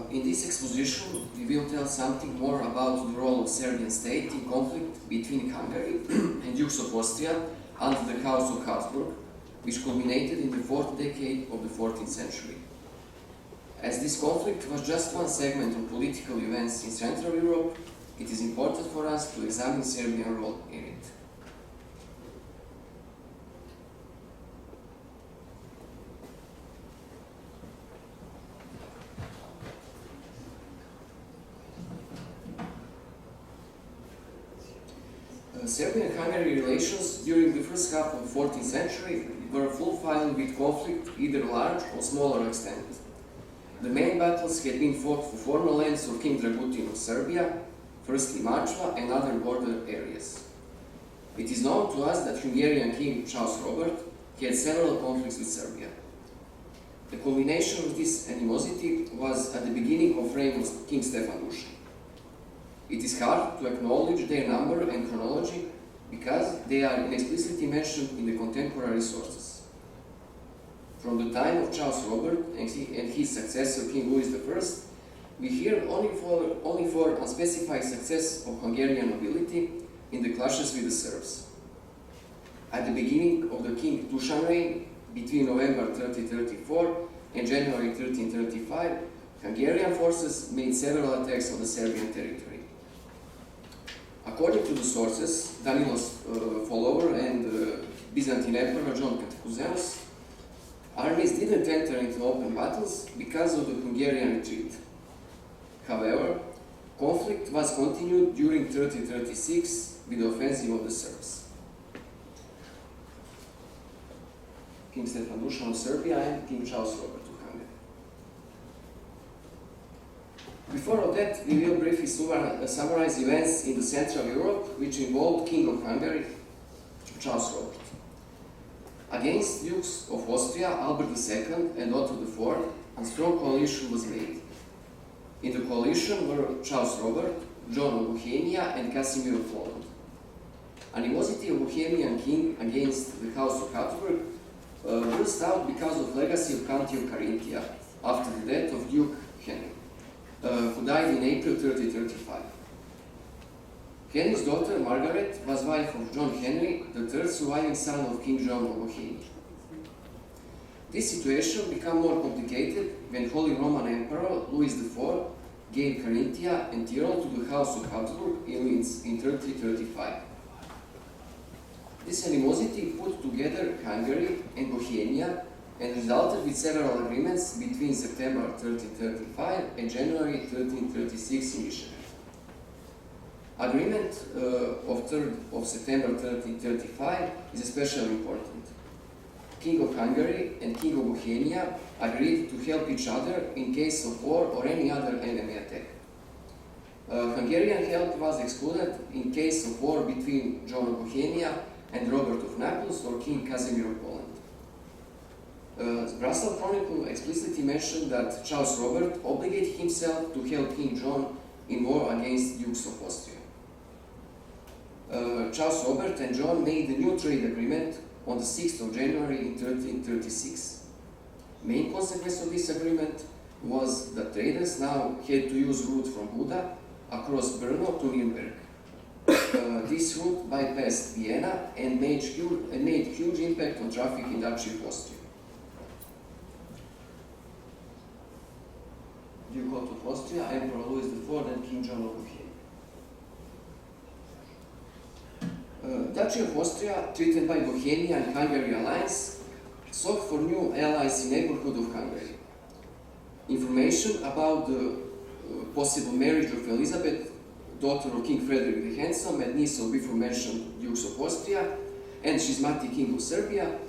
In this exposition, we will tell something more about the role of Serbian state in conflict between Hungary and Dukes of Austria under the House of Habsburg, which culminated in the 4th decade of the 14th century. As this conflict was just one segment of political events in Central Europe, it is important for us to examine Serbian role in it. Serbian-Hungary relations during the first half of the 14th century were full-filled with conflict, either large or smaller extent. The main battles had been fought for former lands of King Dragutin of Serbia, firstly Mačva, and other border areas. It is known to us that Hungarian King Charles Robert had several conflicts with Serbia. The culmination of this animosity was at the beginning of reign of King Stefan Dušan. It is hard to acknowledge their number and chronology because they are explicitly mentioned in the contemporary sources. From the time of Charles Robert and his successor King Louis I, we hear only for unspecified success of Hungarian nobility in the clashes with the Serbs. At the beginning of the King Dušan reign, between November 1334 and January 1335, Hungarian forces made several attacks on the Serbian territory. According to the sources, Danilo's follower and Byzantine Emperor John Cantacuzenius, armies didn't enter into open battles because of the Hungarian retreat. However, conflict was continued during 1336 with the offensive of the Serbs. King Stefan Dušan of Serbia and King Charles Robert of Hungary. Before all that, we will briefly summarize events in the Central Europe which involved King of Hungary, Charles Robert. Against Dukes of Austria, Albert II and Otto IV, a strong coalition was made. In the coalition were Charles Robert, John of Bohemia and Casimir of Poland. Animosity of Bohemian king against the House of Habsburg burst out because of legacy of County of Carinthia after the death of Duke Henry, who died in April 1335. Henry's daughter, Margaret, was wife of John Henry, the third surviving son of King John of Bohemia. This situation became more complicated when Holy Roman Emperor Louis IV gave Carinthia and Tyrol to the House of Habsburg in 1335. This animosity put together Hungary and Bohemia and resulted with several agreements between September 1335 and January 1336 in Visegrad. Agreement of 3rd of September 1335 is especially important. King of Hungary and King of Bohemia agreed to help each other in case of war or any other enemy attack. Hungarian help was excluded in case of war between John of Bohemia and Robert of Naples or King Casimir of Poland. The Brussels Chronicle explicitly mentioned that Charles Robert obligated himself to help King John in war against Dukes of Austria. Charles Robert and John made a new trade agreement on the 6th of January in 1336. Main consequence of this agreement was that traders now had to use route from Buda across Brno to Nuremberg. This route bypassed Vienna and made huge impact on traffic in Duchy of Austria. Duke Otto of Austria, Emperor Louis IV and King John of Bohemia. Duchy of Austria, treated by Bohemia and Hungary alliance, sought for new allies in neighborhood of Hungary. Information about the possible marriage of Elizabeth, daughter of King Frederick the Handsome and niece of before mentioned Dukes of Austria, and Schismatic King of Serbia,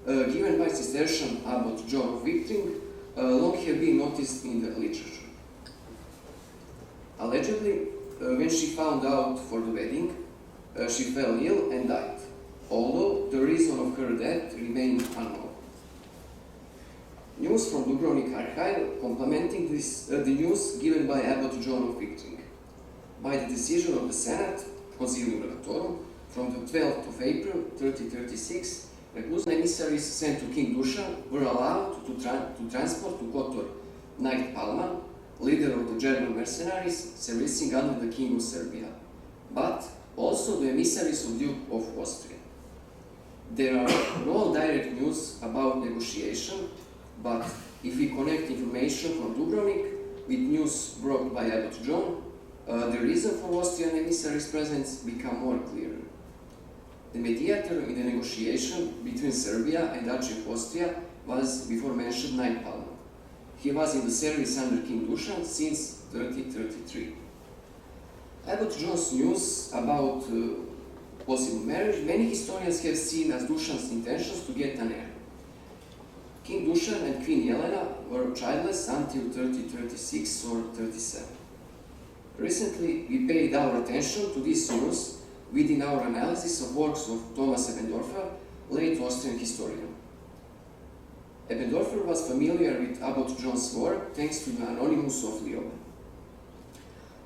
given by Cistercian Abbot John of Viktring, long have been noticed in the literature. Allegedly, when she found out for the wedding, she fell ill and died, although the reason of her death remained unknown. News from Dubrovnik Archive complementing the news given by Abbot John of Viktring. By the decision of the Senate, Concilium Relatorum, from the 12th of April 1336, reclusive emissaries sent to King Dušan were allowed to transport to Kotor Knight Palman, leader of the German mercenaries servicing under the King of Serbia, but also the emissaries of Duke of Austria. There are no direct news about negotiation, but if we connect information from Dubrovnik with news brought by Abbot John, the reason for Austrian emissaries' presence become more clear. The mediator in the negotiation between Serbia and Duchy of Austria was before mentioned Knight Palmer. He was in the service under King Dušan since 1333. Abbot John's news about possible marriage, many historians have seen as Dušan's intentions to get an heir. King Dušan and Queen Jelena were childless until 1336 or 37. Recently, we paid our attention to this news within our analysis of works of Thomas Eppendorfer, late Austrian historian. Eppendorfer was familiar with Abbot John's work thanks to the Anonymous of Lyon.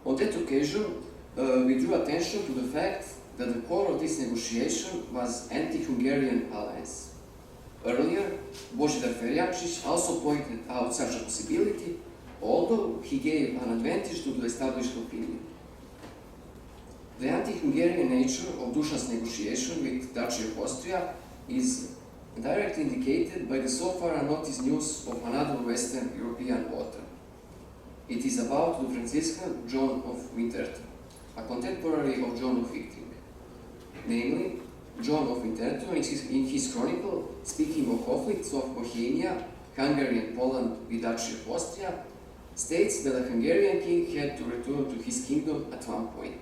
On that occasion, we drew attention to the fact that the core of this negotiation was anti-Hungarian alliance. Earlier, Božidar Ferjačić also pointed out such a possibility, although he gave an advantage to the established opinion. The anti-Hungarian nature of Dušan's negotiation with Duchy of Austria is directly indicated by the so far unnoticed news of another Western European author. It is about the Franciscan John of Winterthur, a contemporary of John of Victory. Namely, John of Winterthur, in his chronicle, speaking of conflicts of Bohemia, Hungary and Poland with Duchy of Austria, states that the Hungarian king had to return to his kingdom at one point.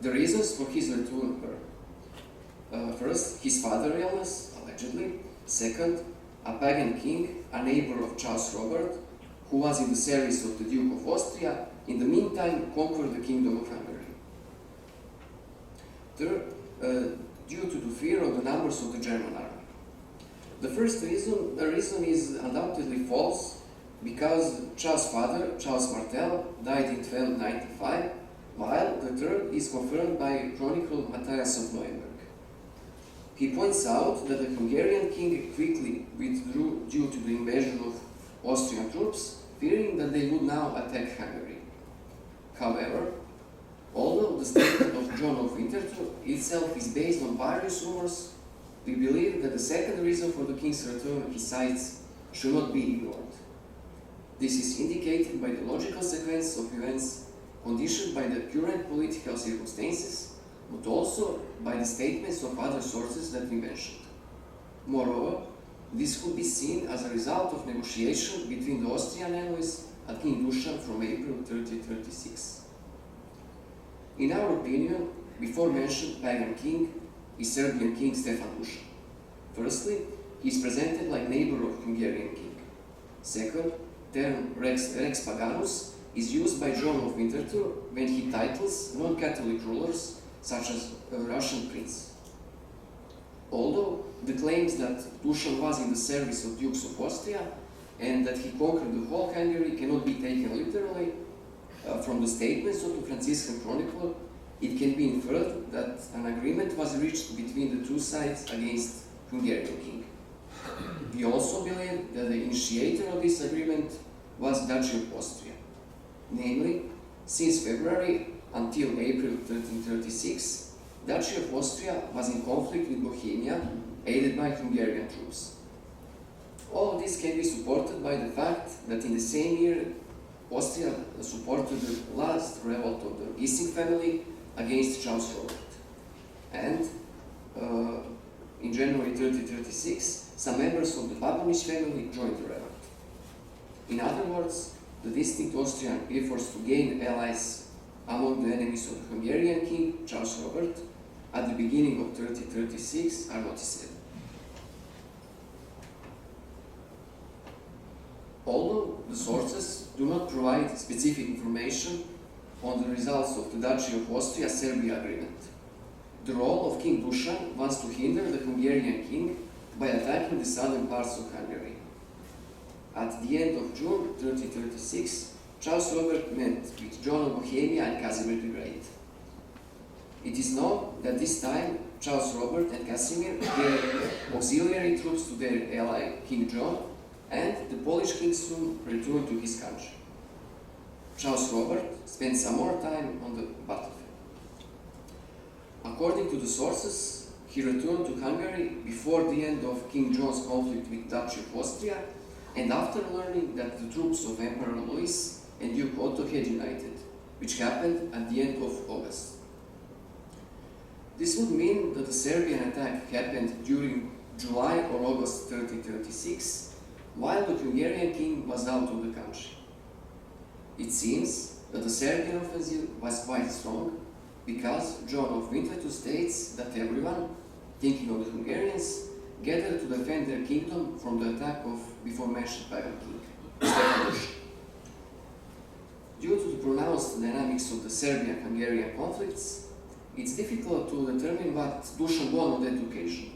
The reasons for his return were, first, his father's illness, allegedly. Second, a pagan king, a neighbor of Charles Robert, who was in the service of the Duke of Austria, in the meantime conquered the kingdom of Hungary. Third, due to the fear of the numbers of the German army. The first reason, is undoubtedly false, because Charles' father, Charles Martel, died in 1295, while the third is confirmed by Chronicle Matthias of Neuenberg. He points out that the Hungarian king quickly withdrew due to the invasion of Austrian troops, fearing that they would now attack Hungary. However, although the statement of John of Winterthur itself is based on various rumors, we believe that the second reason for the king's return, he cites, should not be ignored. This is indicated by the logical sequence of events conditioned by the current political circumstances, but also by the statements of other sources that we mentioned. Moreover, this could be seen as a result of negotiation between the Austrian allies and King Dušan from April 1336. In our opinion, before mentioned pagan king is Serbian king Stefan Dušan. Firstly, he is presented like neighbor of Hungarian king. Second, term Rex Paganus is used by John of Winterthur when he titles non-Catholic rulers such as a Russian prince. Although the claims that Dušan was in the service of Dukes of Austria and that he conquered the whole Hungary cannot be taken literally, from the statements of the Franciscan Chronicle, it can be inferred that an agreement was reached between the two sides against Hungarian king. We also believe that the initiator of this agreement was Duchy of Austria. Namely, since February until April 1336, Duchy of Austria was in conflict with Bohemia, aided by Hungarian troops. All of this can be supported by the fact that in the same year, Austria supported the last revolt of the Gissing family against Charles Robert. And in January 1336, some members of the Babonić family joined the revolt. In other words, the distinct Austrian efforts to gain allies among the enemies of the Hungarian king, Charles Robert, at the beginning of 1336 are noticeable. Although the sources do not provide specific information on the results of the Duchy of Austria-Serbia agreement, the role of King Dušan was to hinder the Hungarian king by attacking the southern parts of Hungary. At the end of June 1336, Charles Robert met with John of Bohemia and Casimir the Great. It is known that this time Charles Robert and Casimir gave auxiliary troops to their ally King John, and the Polish king soon returned to his country. Charles Robert spent some more time on the battlefield. According to the sources, he returned to Hungary before the end of King John's conflict with Duchy of Austria, and after learning that the troops of Emperor Louis and Duke Otto had united, which happened at the end of August. This would mean that the Serbian attack happened during July or August 1336, while the Hungarian king was out of the country. It seems that the Serbian offensive was quite strong, because John of Winterthur states that everyone, thinking of the Hungarians, gathered to defend their kingdom from the attack of before-mentioned pagan king, Stefan. Due to the pronounced dynamics of the Serbian-Hungarian conflicts, it's difficult to determine what Dušan won on that occasion.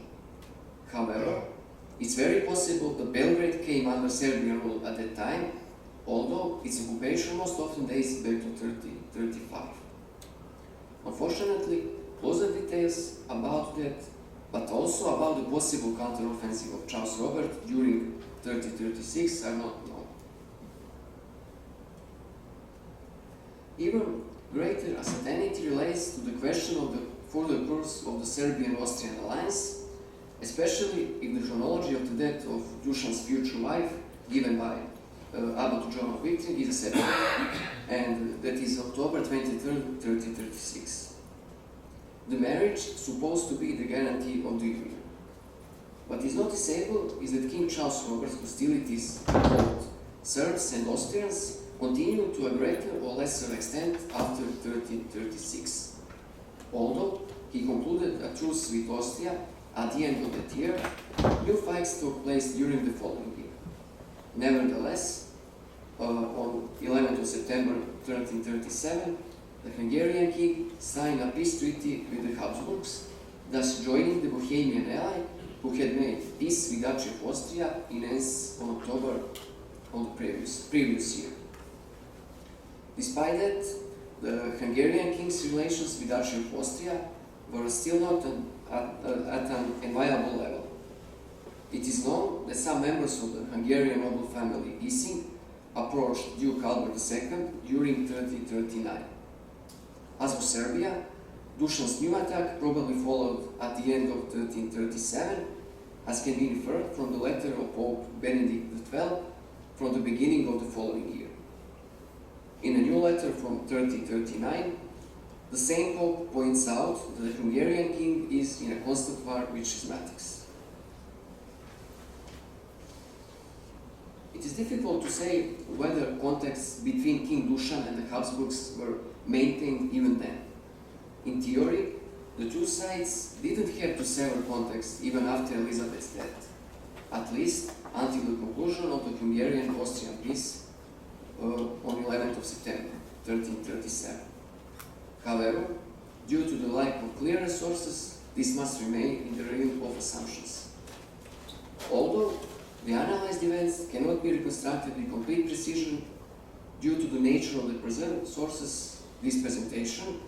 However, it's very possible that Belgrade came under Serbian rule at that time, although its occupation most often dates back to 1335. Unfortunately, closer details about that, but also about the possible counter-offensive of Charles Robert during 1336 are not known. Even greater uncertainty relates to the question of the further course of the Serbian-Austrian alliance, especially if the chronology of the death of Dušan's future wife, given by Abbot John of Victory, is accepted, and that is October 23, 1336. The marriage supposed to be the guarantee of the union. What is noticeable is that King Charles Robert's hostilities toward Serbs and Austrians continued to a greater or lesser extent after 1336. Although he concluded a truce with Austria at the end of that year, new fights took place during the following year. Nevertheless, on 11th of September 1337, the Hungarian king signed a peace treaty with the Habsburgs, thus joining the Bohemian ally who had made peace with Duchy of Austria in Enns on October of the previous year. Despite that, the Hungarian king's relations with Duchy of Austria were still not at an enviable level. It is known that some members of the Hungarian noble family Ising approached Duke Albert II during 1339. As for Serbia, Dušan's new attack probably followed at the end of 1337, as can be inferred from the letter of Pope Benedict XII from the beginning of the following year. In a new letter from 1339, the same Pope points out that the Hungarian king is in a constant war with schismatics. It is difficult to say whether contacts between King Dušan and the Habsburgs were maintained even then. In theory, the two sides didn't have to sever contacts even after Elizabeth's death, at least until the conclusion of the Hungarian-Austrian peace on 11th of September 1337. However, due to the lack of clear resources, this must remain in the realm of assumptions. Although the analyzed events cannot be reconstructed with complete precision due to the nature of the preserved sources, this presentation,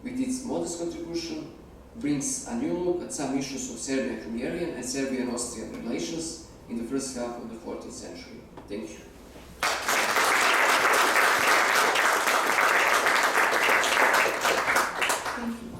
with its modest contribution, brings a new look at some issues of Serbian-Hungarian and Serbian-Austrian relations in the first half of the 14th century. Thank you. Thank you.